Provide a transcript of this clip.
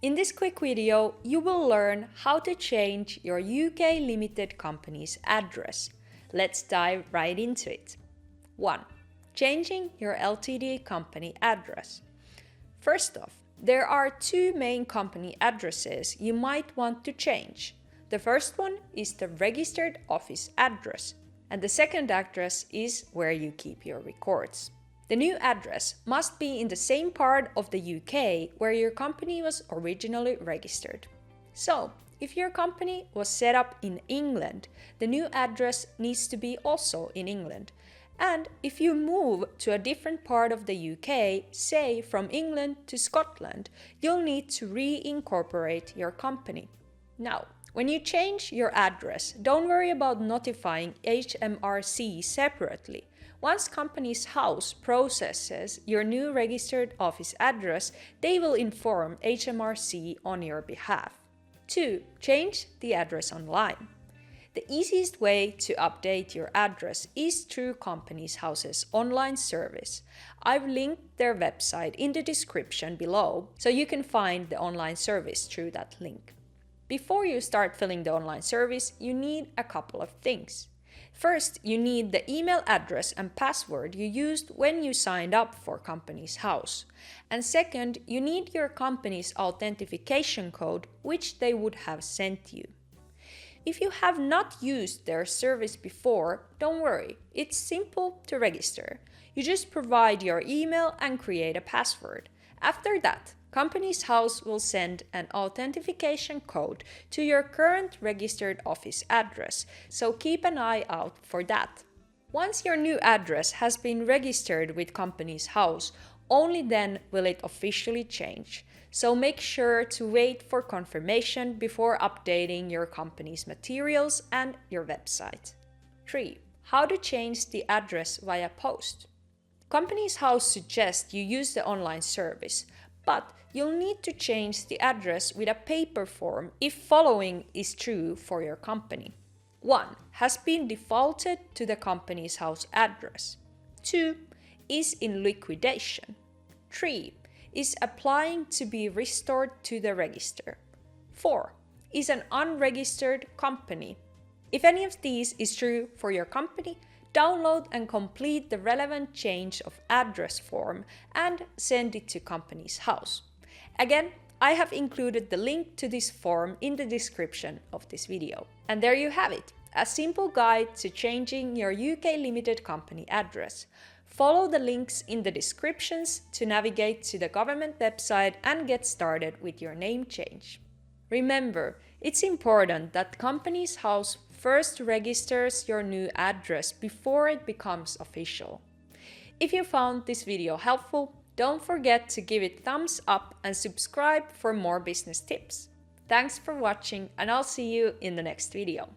In this quick video, you will learn how to change your UK Limited company's address. Let's dive right into it. 1. Changing your Ltd company address. First off, there are two main company addresses you might want to change. The first one is the registered office address, and the second address is where you keep your records. The new address must be in the same part of the UK where your company was originally registered. So, if your company was set up in England, the new address needs to be also in England. And if you move to a different part of the UK, say from England to Scotland, you'll need to reincorporate your company. Now, when you change your address, don't worry about notifying HMRC separately. Once Companies House processes your new registered office address, they will inform HMRC on your behalf. 2. Change the address online. The easiest way to update your address is through Companies House's online service. I've linked their website in the description below, so you can find the online service through that link. Before you start filling the online service, you need a couple of things. First, you need the email address and password you used when you signed up for Companies House. And second, you need your company's authentication code, which they would have sent you. If you have not used their service before, don't worry, it's simple to register. You just provide your email and create a password. After that, Companies House will send an authentication code to your current registered office address, so keep an eye out for that. Once your new address has been registered with Companies House, only then will it officially change. So make sure to wait for confirmation before updating your company's materials and your website. 3. How to change the address via post. Companies House suggests you use the online service, but you'll need to change the address with a paper form if following is true for your company. 1. Has been defaulted to the Companies House address. 2. Is in liquidation. 3. Is applying to be restored to the register. 4. Is an unregistered company. If any of these is true for your company, download and complete the relevant change of address form and send it to Companies House. Again, I have included the link to this form in the description of this video. And there you have it, a simple guide to changing your UK Limited company address. Follow the links in the descriptions to navigate to the government website and get started with your name change. Remember, it's important that Companies House first registers your new address before it becomes official. If you found this video helpful, don't forget to give it a thumbs up and subscribe for more business tips. Thanks for watching, and I'll see you in the next video.